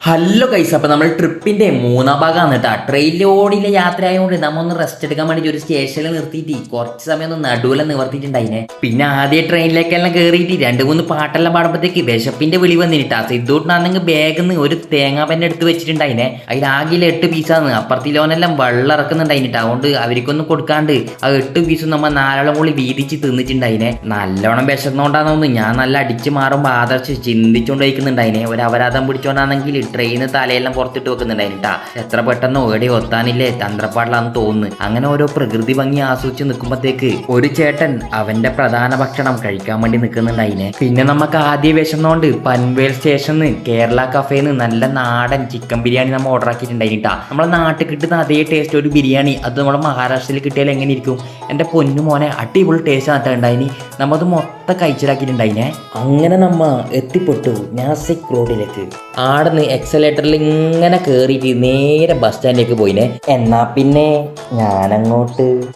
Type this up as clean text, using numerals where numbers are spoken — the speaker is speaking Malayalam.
ഹലോ ഗൈസ്, അപ്പോൾ നമ്മൾ ട്രിപ്പിന്റെ മൂന്നാം ഭാഗമാണ് കേട്ടോ. ട്രെയിനിലോടിലെ യാത്ര ആയതുകൊണ്ട് നമ്മ ഒന്ന് റെസ്റ്റ് എടുക്കാൻ വേണ്ടി ഒരു സ്റ്റേഷനിൽ നിർത്തിയിട്ട് കുറച്ച് സമയം ഒന്ന് നടുവെല്ലാം നിവർത്തിയിട്ടുണ്ടായിനെ. പിന്നെ ആദ്യം ട്രെയിനിലേക്കെല്ലാം കയറിയിട്ട് 2-3 പാട്ടെല്ലാം പാടുമ്പോഴത്തേക്ക് വിശപ്പിന്റെ വിളി വന്നിട്ടാ. സിദ്ധൂട്ടിനാണെങ്കിൽ ബാഗിൽ നിന്ന് ഒരു തേങ്ങാപ്പന്നെ എടുത്ത് വെച്ചിട്ടുണ്ടായിനെ. അതിൽ ആകെ 8 പീസാണ്. അപ്പുറത്തിലോനെല്ലാം വെള്ളം ഇറക്കുന്നുണ്ടായിട്ടാ. അതുകൊണ്ട് അവർക്കൊന്നും കൊടുക്കാണ്ട് ആ 8 പീസും നമ്മ നാലോളം കൂടി വീതിച്ച് തിന്നിട്ടുണ്ടായിനെ. നല്ലോണം വിശന്നോണ്ടാന്ന് ഞാൻ നല്ല അടിച്ചു മാറുമ്പോൾ ആദർശ് ചിന്തിച്ചുകൊണ്ട് വയ്ക്കുന്നുണ്ടായിനെ. ഒരു അപരാധം പിടിച്ചോണ്ടാണെങ്കിൽ ട്രെയിന് തലയെല്ലാം പുറത്തിട്ട് വെക്കുന്നുണ്ടായിട്ടാ. എത്ര പെട്ടെന്ന് ഓടി ഒത്താനില്ലേ തന്ത്രപ്പാടിലാന്ന് തോന്നുന്നു. അങ്ങനെ ഓരോ പ്രകൃതി ഭംഗി ആസ്വദിച്ച് നിൽക്കുമ്പോഴത്തേക്ക് ഒരു ചേട്ടൻ അവന്റെ പ്രധാന ഭക്ഷണം കഴിക്കാൻ വേണ്ടി നിൽക്കുന്നുണ്ടായിനെ. പിന്നെ നമുക്ക് ആദ്യ വിശന്നോണ്ട് പൻവേൽ സ്റ്റേഷനിൽ കേരള കഫേന്ന് നല്ല നാടൻ ചിക്കൻ ബിരിയാണി നമ്മൾ ഓർഡർ ആക്കിയിട്ടുണ്ടായിട്ടാ. നമ്മളെ നാട്ടിൽ കിട്ടുന്ന അതേ ടേസ്റ്റ് ഒരു ബിരിയാണി അത് നമ്മുടെ മഹാരാഷ്ട്രയിൽ കിട്ടിയാൽ എങ്ങനെ ഇരിക്കും? എന്റെ പൊന്നു മോനെ, അടിപൊളി ടേസ്റ്റ് നാട്ടുണ്ടായിനി. നമ്മത് മൊത്തം കഴിച്ചിലാക്കിയിട്ടുണ്ടായിനെ. അങ്ങനെ നമ്മ എത്തിപ്പെട്ടു നാസിക് റോഡിലേക്ക്. ആടുന്ന് എക്സലേറ്ററിൽ ഇങ്ങനെ കയറിയിട്ട് നേരെ ബസ് സ്റ്റാൻഡിലേക്ക് പോയിനെ. എന്നാ പിന്നെ ഞാനങ്ങോട്ട്